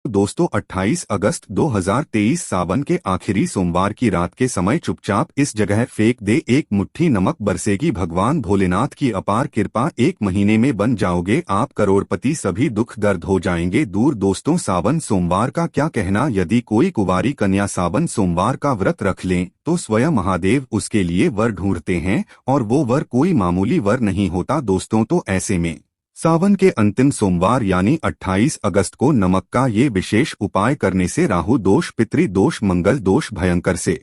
दोस्तों 28 अगस्त 2023 सावन के आखिरी सोमवार की रात के समय चुपचाप इस जगह फेंक दे एक मुट्ठी नमक, बरसेगी भगवान भोलेनाथ की अपार कृपा, 1 महीने में बन जाओगे आप करोड़पति, सभी दुख दर्द हो जाएंगे दूर। दोस्तों सावन सोमवार का क्या कहना, यदि कोई कुंवारी कन्या सावन सोमवार का व्रत रख लें तो स्वयं महादेव उसके लिए वर ढूंढते हैं और वो वर कोई मामूली वर नहीं होता दोस्तों। तो ऐसे में सावन के अंतिम सोमवार यानी 28 अगस्त को नमक का ये विशेष उपाय करने से राहु दोष, पितृ दोष, मंगल दोष, भयंकर से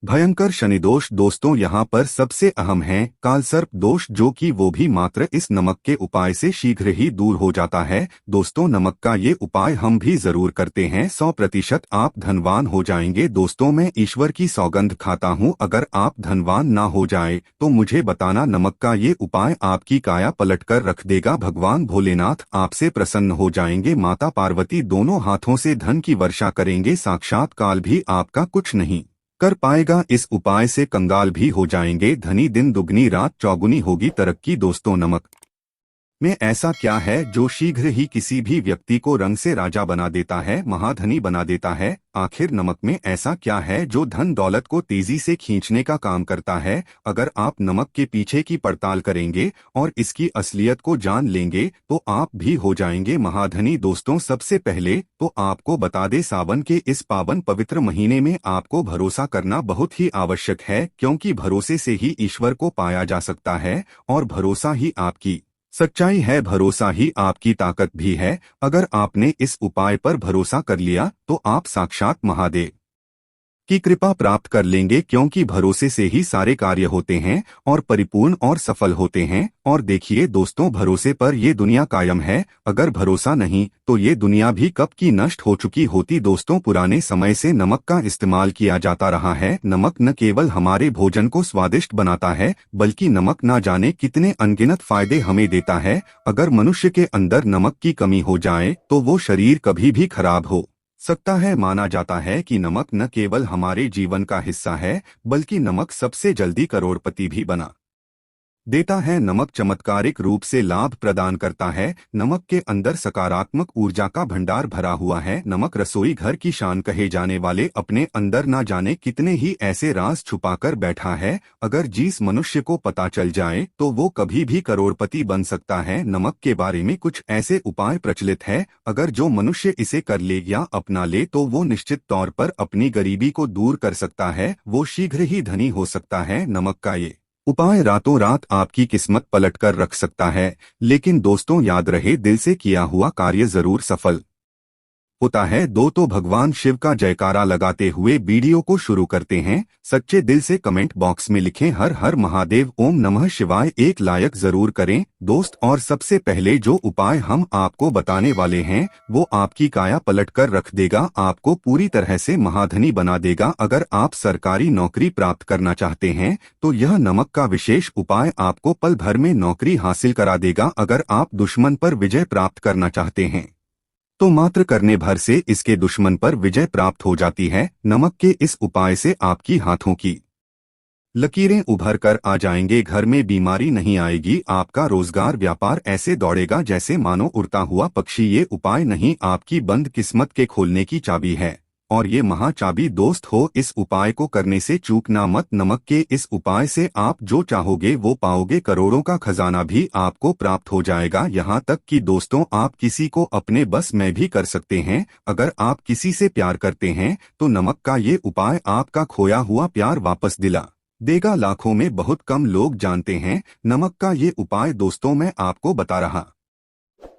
भयंकर शनि दोष दोस्तों यहाँ पर सबसे अहम है कालसर्प दोष, जो कि वो भी मात्र इस नमक के उपाय से शीघ्र ही दूर हो जाता है। दोस्तों नमक का ये उपाय हम भी जरूर करते हैं, 100% आप धनवान हो जाएंगे। दोस्तों मैं ईश्वर की सौगंध खाता हूँ, अगर आप धनवान ना हो जाए तो मुझे बताना, नमक का ये उपाय आपकी काया पलट कर रख देगा। भगवान भोलेनाथ आपसे प्रसन्न हो जाएंगे, माता पार्वती दोनों हाथों से धन की वर्षा करेंगे, साक्षात काल भी आपका कुछ नहीं कर पाएगा। इस उपाय से कंगाल भी हो जाएंगे धनी, दिन दुगनी रात चौगुनी होगी तरक्की। दोस्तों नमक में ऐसा क्या है जो शीघ्र ही किसी भी व्यक्ति को रंग से राजा बना देता है, महाधनी बना देता है? आखिर नमक में ऐसा क्या है जो धन दौलत को तेजी से खींचने का काम करता है? अगर आप नमक के पीछे की पड़ताल करेंगे और इसकी असलियत को जान लेंगे तो आप भी हो जाएंगे महाधनी। दोस्तों सबसे पहले तो आपको बता दे, सावन के इस पावन पवित्र महीने में आपको भरोसा करना बहुत ही आवश्यक है, क्योंकि भरोसे से ही ईश्वर को पाया जा सकता है और भरोसा ही आपकी सच्चाई है, भरोसा ही आपकी ताकत भी है। अगर आपने इस उपाय पर भरोसा कर लिया तो आप साक्षात महादेव की कृपा प्राप्त कर लेंगे, क्योंकि भरोसे से ही सारे कार्य होते हैं और परिपूर्ण और सफल होते हैं। और देखिए दोस्तों, भरोसे पर ये दुनिया कायम है, अगर भरोसा नहीं तो ये दुनिया भी कब की नष्ट हो चुकी होती। दोस्तों पुराने समय से नमक का इस्तेमाल किया जाता रहा है। नमक न केवल हमारे भोजन को स्वादिष्ट बनाता है, बल्कि नमक ना जाने कितने अनगिनत फायदे हमें देता है। अगर मनुष्य के अंदर नमक की कमी हो जाए तो वो शरीर कभी भी खराब हो सकता है। माना जाता है कि नमक न केवल हमारे जीवन का हिस्सा है, बल्कि नमक सबसे जल्दी करोड़पति भी बना देता है। नमक चमत्कारिक रूप से लाभ प्रदान करता है। नमक के अंदर सकारात्मक ऊर्जा का भंडार भरा हुआ है। नमक रसोई घर की शान कहे जाने वाले अपने अंदर ना जाने कितने ही ऐसे राज छुपाकर बैठा है। अगर जिस मनुष्य को पता चल जाए तो वो कभी भी करोड़पति बन सकता है। नमक के बारे में कुछ ऐसे उपाय प्रचलित है, अगर जो मनुष्य इसे कर ले या अपना ले तो वो निश्चित तौर पर अपनी गरीबी को दूर कर सकता है, वो शीघ्र ही धनी हो सकता है। नमक का ये उपाय रातों रात आपकी किस्मत पलट कर रख सकता है, लेकिन दोस्तों याद रहे, दिल से किया हुआ कार्य जरूर सफल होता है। तो भगवान शिव का जयकारा लगाते हुए वीडियो को शुरू करते हैं। सच्चे दिल से कमेंट बॉक्स में लिखें हर हर महादेव, ओम नमः शिवाय, एक लाइक जरूर करें दोस्त। और सबसे पहले जो उपाय हम आपको बताने वाले हैं वो आपकी काया पलट कर रख देगा, आपको पूरी तरह से महाधनी बना देगा। अगर आप सरकारी नौकरी प्राप्त करना चाहते हैं तो यह नमक का विशेष उपाय आपको पल भर में नौकरी हासिल करा देगा। अगर आप दुश्मन पर विजय प्राप्त करना चाहते हैं तो मात्र करने भर से इसके दुश्मन पर विजय प्राप्त हो जाती है। नमक के इस उपाय से आपकी हाथों की लकीरें उभर कर आ जाएंगे, घर में बीमारी नहीं आएगी, आपका रोजगार व्यापार ऐसे दौड़ेगा जैसे मानो उड़ता हुआ पक्षी। ये उपाय नहीं, आपकी बंद किस्मत के खोलने की चाबी है, और ये महा चाबी दोस्त हो। इस उपाय को करने से चूकना मत। नमक के इस उपाय से आप जो चाहोगे वो पाओगे, करोड़ों का खजाना भी आपको प्राप्त हो जाएगा। यहाँ तक कि दोस्तों आप किसी को अपने बस में भी कर सकते हैं। अगर आप किसी से प्यार करते हैं तो नमक का ये उपाय आपका खोया हुआ प्यार वापस दिला देगा। लाखों में बहुत कम लोग जानते हैं नमक का ये उपाय। दोस्तों मैं आपको बता रहा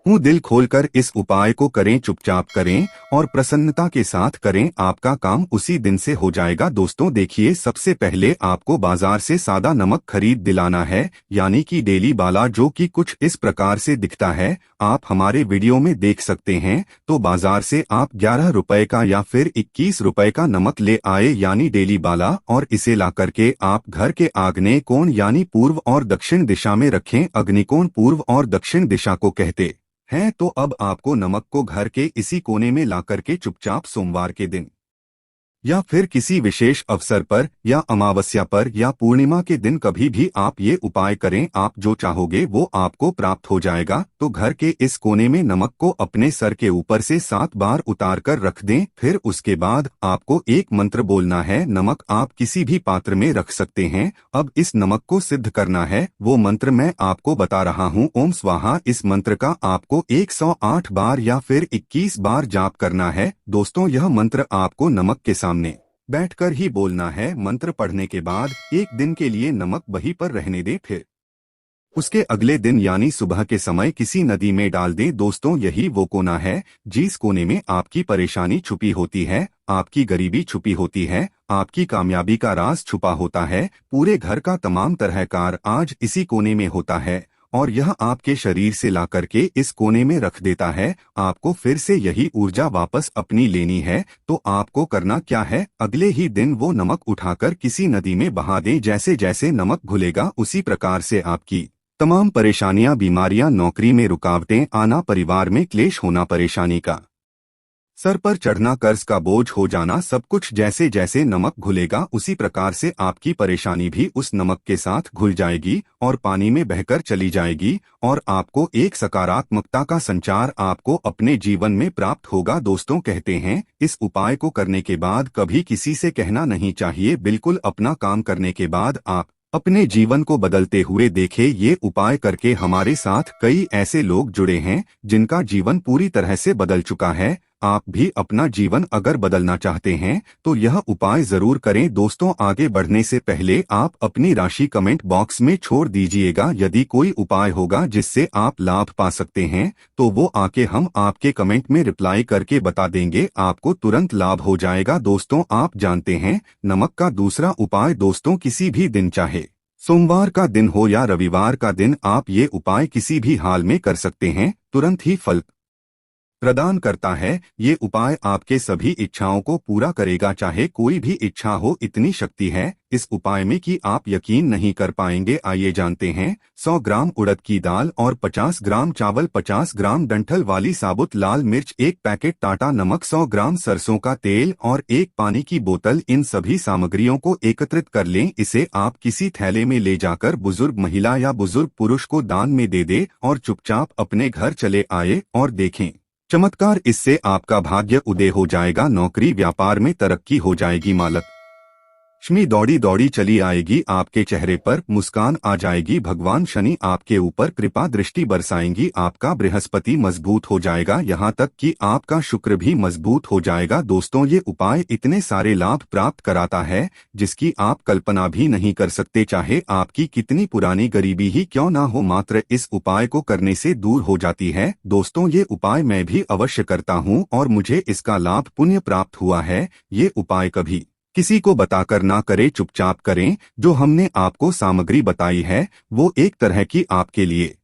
हूँ, दिल खोलकर इस उपाय को करें, चुपचाप करें और प्रसन्नता के साथ करें, आपका काम उसी दिन से हो जाएगा। दोस्तों देखिए, सबसे पहले आपको बाजार से सादा नमक खरीद दिलाना है, यानी कि डेली वाला, जो कि कुछ इस प्रकार से दिखता है। आप हमारे वीडियो में देख सकते हैं। तो बाजार से आप 11 रुपए का या फिर 21 रुपए का नमक ले आए, यानी डेली वाला, और इसे ला करके आप घर के आग्नेय कोण यानी पूर्व और दक्षिण दिशा में रखें। अग्निकोण पूर्व और दक्षिण दिशा को कहते हैं। तो अब आपको नमक को घर के इसी कोने में ला करके चुपचाप सोमवार के दिन या फिर किसी विशेष अवसर पर या अमावस्या पर या पूर्णिमा के दिन कभी भी आप ये उपाय करें, आप जो चाहोगे वो आपको प्राप्त हो जाएगा। तो घर के इस कोने में नमक को अपने सर के ऊपर से 7 बार उतार कर रख दें। फिर उसके बाद आपको एक मंत्र बोलना है। नमक आप किसी भी पात्र में रख सकते हैं। अब इस नमक को सिद्ध करना है, वो मंत्र मैं आपको बता रहा हूँ। ओम स्वाहा। इस मंत्र का आपको 108 बार या फिर 21 बार जाप करना है। दोस्तों, यह मंत्र आपको नमक के सामने बैठकर ही बोलना है। मंत्र पढ़ने के बाद एक दिन के लिए नमक वहीं पर रहने दें, फिर उसके अगले दिन यानी सुबह के समय किसी नदी में डाल दें। दोस्तों, यही वो कोना है जिस कोने में आपकी परेशानी छुपी होती है, आपकी गरीबी छुपी होती है, आपकी कामयाबी का राज छुपा होता है। पूरे घर का तमाम तरह कार आज इसी कोने में होता है और यह आपके शरीर से ला करके इस कोने में रख देता है। आपको फिर से यही ऊर्जा वापस अपनी लेनी है। तो आपको करना क्या है, अगले ही दिन वो नमक उठाकर किसी नदी में बहा दें। जैसे जैसे नमक घुलेगा उसी प्रकार से आपकी तमाम परेशानियां, बीमारियां, नौकरी में रुकावटें आना, परिवार में क्लेश होना, परेशानी का सर पर चढ़ना, कर्ज का बोझ हो जाना, सब कुछ जैसे जैसे नमक घुलेगा उसी प्रकार से आपकी परेशानी भी उस नमक के साथ घुल जाएगी और पानी में बहकर चली जाएगी और आपको एक सकारात्मकता का संचार आपको अपने जीवन में प्राप्त होगा। दोस्तों, कहते हैं इस उपाय को करने के बाद कभी किसी से कहना नहीं चाहिए। बिल्कुल अपना काम करने के बाद आप अपने जीवन को बदलते हुए देखें। ये उपाय करके हमारे साथ कई ऐसे लोग जुड़े हैं जिनका जीवन पूरी तरह से बदल चुका है। आप भी अपना जीवन अगर बदलना चाहते हैं तो यह उपाय जरूर करें। दोस्तों, आगे बढ़ने से पहले आप अपनी राशि कमेंट बॉक्स में छोड़ दीजिएगा। यदि कोई उपाय होगा जिससे आप लाभ पा सकते हैं तो वो आके हम आपके कमेंट में रिप्लाई करके बता देंगे, आपको तुरंत लाभ हो जाएगा। दोस्तों, आप जानते हैं नमक का दूसरा उपाय, दोस्तों किसी भी दिन, चाहे सोमवार का दिन हो या रविवार का दिन, आप ये उपाय किसी भी हाल में कर सकते हैं, तुरंत ही फल प्रदान करता है। ये उपाय आपके सभी इच्छाओं को पूरा करेगा, चाहे कोई भी इच्छा हो। इतनी शक्ति है इस उपाय में कि आप यकीन नहीं कर पाएंगे। आइए जानते हैं। 100 ग्राम उड़द की दाल और 50 ग्राम चावल, 50 ग्राम डंठल वाली साबुत लाल मिर्च, 1 पैकेट टाटा नमक, 100 ग्राम सरसों का तेल और 1 पानी की बोतल। इन सभी सामग्रियों को एकत्रित कर लें। इसे आप किसी थैले में ले जाकर बुजुर्ग महिला या बुजुर्ग पुरुष को दान में दे दे और चुपचाप अपने घर चले आए और देखें चमत्कार। इससे आपका भाग्य उदय हो जाएगा, नौकरी व्यापार में तरक्की हो जाएगी, मालक लक्ष्मी दौड़ी दौड़ी चली आएगी, आपके चेहरे पर मुस्कान आ जाएगी, भगवान शनि आपके ऊपर कृपा दृष्टि बरसाएंगी, आपका बृहस्पति मजबूत हो जाएगा, यहाँ तक कि आपका शुक्र भी मजबूत हो जाएगा। दोस्तों, ये उपाय इतने सारे लाभ प्राप्त कराता है जिसकी आप कल्पना भी नहीं कर सकते। चाहे आपकी कितनी पुरानी गरीबी ही क्यों ना हो, मात्र इस उपाय को करने से दूर हो जाती है। दोस्तों, ये उपाय मैं भी अवश्य करता हूँ और मुझे इसका लाभ पुण्य प्राप्त हुआ है। ये उपाय कभी किसी को बताकर ना करें, चुपचाप करें। जो हमने आपको सामग्री बताई है वो एक तरह की आपके लिए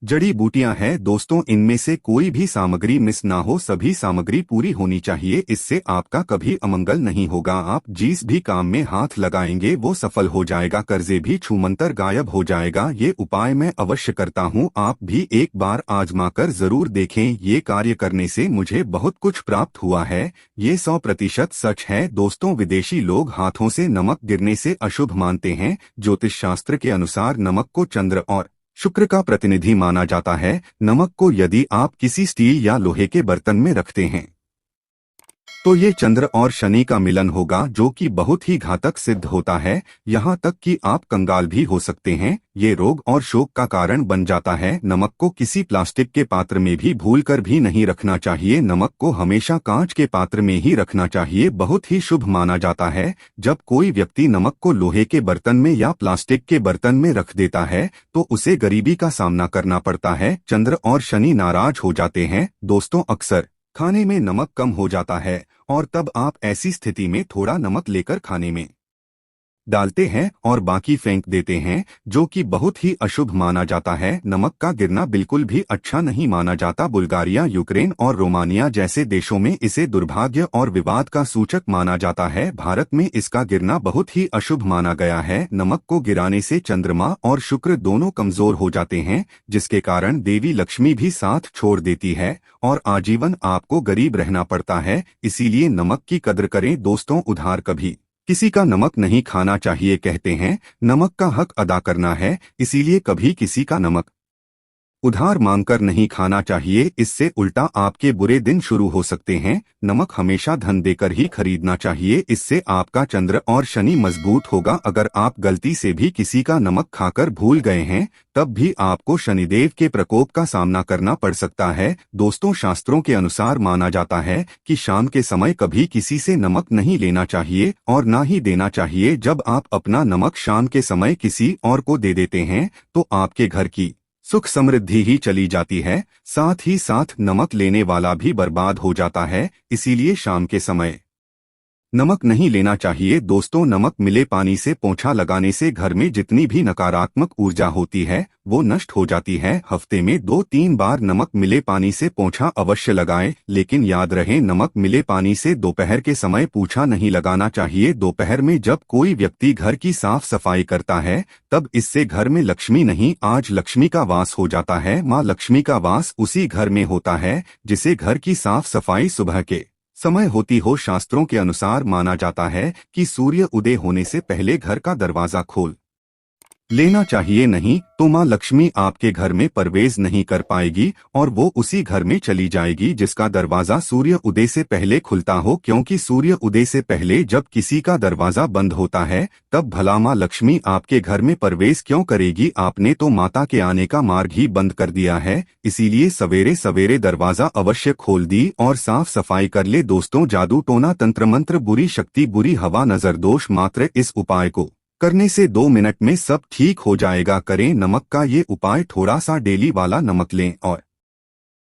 जड़ी बूटियां हैं। दोस्तों, इनमें से कोई भी सामग्री मिस ना हो, सभी सामग्री पूरी होनी चाहिए। इससे आपका कभी अमंगल नहीं होगा। आप जिस भी काम में हाथ लगाएंगे वो सफल हो जाएगा, कर्जे भी छूमंतर गायब हो जाएगा। ये उपाय मैं अवश्य करता हूँ, आप भी एक बार आजमा कर जरूर देखें। ये कार्य करने से मुझे बहुत कुछ प्राप्त हुआ है, ये 100% सच है। दोस्तों, विदेशी लोग हाथों से नमक गिरने से अशुभ मानते हैं। ज्योतिष शास्त्र के अनुसार नमक को चंद्र और शुक्र का प्रतिनिधि माना जाता है। नमक को यदि आप किसी स्टील या लोहे के बर्तन में रखते हैं तो ये चंद्र और शनि का मिलन होगा, जो कि बहुत ही घातक सिद्ध होता है। यहाँ तक कि आप कंगाल भी हो सकते हैं। ये रोग और शोक का कारण बन जाता है। नमक को किसी प्लास्टिक के पात्र में भी भूलकर भी नहीं रखना चाहिए। नमक को हमेशा कांच के पात्र में ही रखना चाहिए, बहुत ही शुभ माना जाता है। जब कोई व्यक्ति नमक को लोहे के बर्तन में या प्लास्टिक के बर्तन में रख देता है तो उसे गरीबी का सामना करना पड़ता है। चंद्र और शनि नाराज हो जाते हैं। दोस्तों, अक्सर खाने में नमक कम हो जाता है और तब आप ऐसी स्थिति में थोड़ा नमक लेकर खाने में डालते हैं और बाकी फेंक देते हैं, जो कि बहुत ही अशुभ माना जाता है। नमक का गिरना बिल्कुल भी अच्छा नहीं माना जाता। बुल्गारिया, यूक्रेन और रोमानिया जैसे देशों में इसे दुर्भाग्य और विवाद का सूचक माना जाता है। भारत में इसका गिरना बहुत ही अशुभ माना गया है। नमक को गिराने से चंद्रमा और शुक्र दोनों कमजोर हो जाते हैं, जिसके कारण देवी लक्ष्मी भी साथ छोड़ देती है और आजीवन आपको गरीब रहना पड़ता है। इसीलिए नमक की कद्र करें दोस्तों। उधार कभी किसी का नमक नहीं खाना चाहिए। कहते हैं नमक का हक अदा करना है, इसीलिए कभी किसी का नमक उधार मांगकर नहीं खाना चाहिए। इससे उल्टा आपके बुरे दिन शुरू हो सकते हैं। नमक हमेशा धन देकर ही खरीदना चाहिए, इससे आपका चंद्र और शनि मजबूत होगा। अगर आप गलती से भी किसी का नमक खाकर भूल गए हैं, तब भी आपको शनिदेव के प्रकोप का सामना करना पड़ सकता है। दोस्तों, शास्त्रों के अनुसार माना जाता है कि शाम के समय कभी किसी से नमक नहीं लेना चाहिए और ना ही देना चाहिए। जब आप अपना नमक शाम के समय किसी और को दे देते हैं, तो आपके घर की सुख समृद्धि ही चली जाती है, साथ ही साथ नमक लेने वाला भी बर्बाद हो जाता है। इसीलिए शाम के समय नमक नहीं लेना चाहिए। दोस्तों, नमक मिले पानी से पोंछा लगाने से घर में जितनी भी नकारात्मक ऊर्जा होती है वो नष्ट हो जाती है। हफ्ते में 2-3 बार नमक मिले पानी से पोंछा अवश्य लगाएं, लेकिन याद रहे नमक मिले पानी से दोपहर के समय पोंछा नहीं लगाना चाहिए। दोपहर में जब कोई व्यक्ति घर की साफ सफाई करता है, तब इससे घर में लक्ष्मी नहीं आज लक्ष्मी का वास हो जाता है। माँ लक्ष्मी का वास उसी घर में होता है जिसे घर की साफ सफाई सुबह के समय होती हो। शास्त्रों के अनुसार माना जाता है कि सूर्य उदय होने से पहले घर का दरवाजा खोल लेना चाहिए, नहीं तो माँ लक्ष्मी आपके घर में प्रवेश नहीं कर पाएगी और वो उसी घर में चली जाएगी जिसका दरवाजा सूर्य उदय से पहले खुलता हो। क्योंकि सूर्य उदय से पहले जब किसी का दरवाजा बंद होता है, तब भला माँ लक्ष्मी आपके घर में प्रवेश क्यों करेगी? आपने तो माता के आने का मार्ग ही बंद कर दिया है। इसीलिए सवेरे सवेरे दरवाजा अवश्य खोल दी और साफ सफाई कर ले। दोस्तों, जादू टोना तंत्र मंत्र, बुरी शक्ति, बुरी हवा, नजर दोष, मात्र इस उपाय को करने से 2 मिनट में सब ठीक हो जाएगा। करें नमक का ये उपाय। थोड़ा सा डेली वाला नमक लें और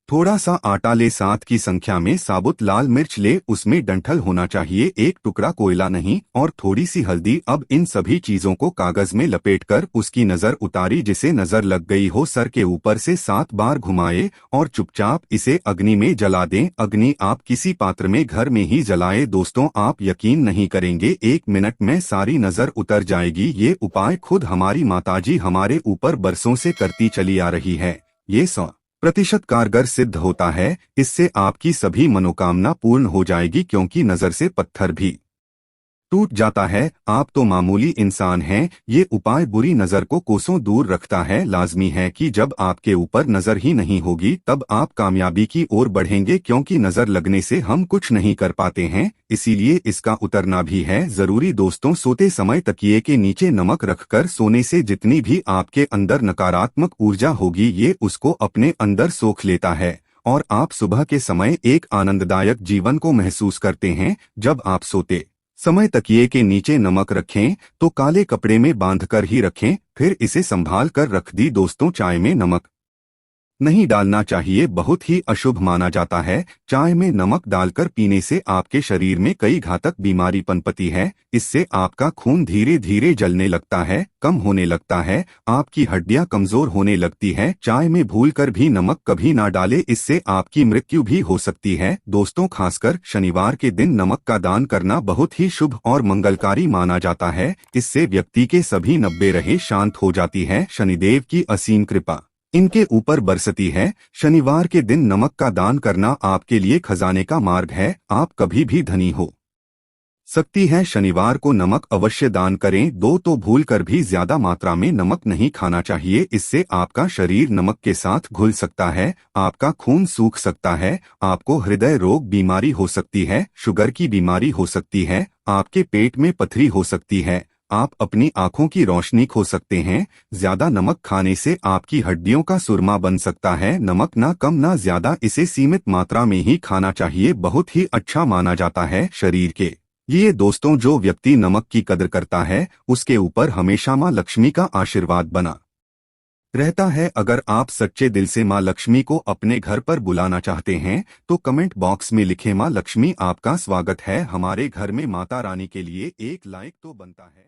थोड़ा सा आटा ले। 7 की संख्या में साबुत लाल मिर्च ले, उसमें डंठल होना चाहिए, एक टुकड़ा कोयला नहीं, और थोड़ी सी हल्दी। अब इन सभी चीजों को कागज में लपेटकर उसकी नजर उतारी। जिसे नजर लग गई हो, सर के ऊपर से 7 बार घुमाए और चुपचाप इसे अग्नि में जला दें। अग्नि आप किसी पात्र में घर में ही जलाए। दोस्तों, आप यकीन नहीं करेंगे, 1 मिनट में सारी नजर उतर जाएगी। ये उपाय खुद हमारी माताजी हमारे ऊपर बरसों से करती चली आ रही है। ये 100% कारगर सिद्ध होता है। इससे आपकी सभी मनोकामना पूर्ण हो जाएगी, क्योंकि नजर से पत्थर भी टूट जाता है। आप तो मामूली इंसान हैं, ये उपाय बुरी नजर को कोसों दूर रखता है। लाजमी है कि जब आपके ऊपर नजर ही नहीं होगी, तब आप कामयाबी की ओर बढ़ेंगे, क्योंकि नजर लगने से हम कुछ नहीं कर पाते हैं, इसीलिए इसका उतरना भी है जरूरी। दोस्तों, सोते समय तकिए के नीचे नमक रखकर सोने से जितनी भी आपके अंदर नकारात्मक ऊर्जा होगी, ये उसको अपने अंदर सोख लेता है और आप सुबह के समय एक आनंददायक जीवन को महसूस करते हैं। जब आप सोते समय तकिए के नीचे नमक रखें तो काले कपड़े में बांधकर ही रखें, फिर इसे संभाल कर रख दी। दोस्तों, चाय में नमक नहीं डालना चाहिए, बहुत ही अशुभ माना जाता है। चाय में नमक डालकर पीने से आपके शरीर में कई घातक बीमारी पनपती है। इससे आपका खून धीरे धीरे जलने लगता है, कम होने लगता है, आपकी हड्डियां कमजोर होने लगती है। चाय में भूलकर भी नमक कभी ना डाले, इससे आपकी मृत्यु भी हो सकती है। दोस्तों, खासकर शनिवार के दिन नमक का दान करना बहुत ही शुभ और मंगलकारी माना जाता है। इससे व्यक्ति के सभी 90 रहें शांत हो जाती है। शनिदेव की असीम कृपा इनके ऊपर बरसती है। शनिवार के दिन नमक का दान करना आपके लिए खजाने का मार्ग है। आप कभी भी धनी हो सकती है। शनिवार को नमक अवश्य दान करें। दो तो भूल कर भी ज्यादा मात्रा में नमक नहीं खाना चाहिए, इससे आपका शरीर नमक के साथ घुल सकता है, आपका खून सूख सकता है, आपको हृदय रोग बीमारी हो सकती है, शुगर की बीमारी हो सकती है, आपके पेट में पथरी हो सकती है, आप अपनी आंखों की रोशनी खो सकते हैं। ज्यादा नमक खाने से आपकी हड्डियों का सुरमा बन सकता है। नमक ना कम ना ज्यादा, इसे सीमित मात्रा में ही खाना चाहिए, बहुत ही अच्छा माना जाता है शरीर के लिए। दोस्तों, जो व्यक्ति नमक की कदर करता है उसके ऊपर हमेशा माँ लक्ष्मी का आशीर्वाद बना रहता है। अगर आप सच्चे दिल से माँ लक्ष्मी को अपने घर पर बुलाना चाहते हैं तो कमेंट बॉक्स में लिखें, माँ लक्ष्मी आपका स्वागत है हमारे घर में। माता रानी के लिए एक लाइक तो बनता है।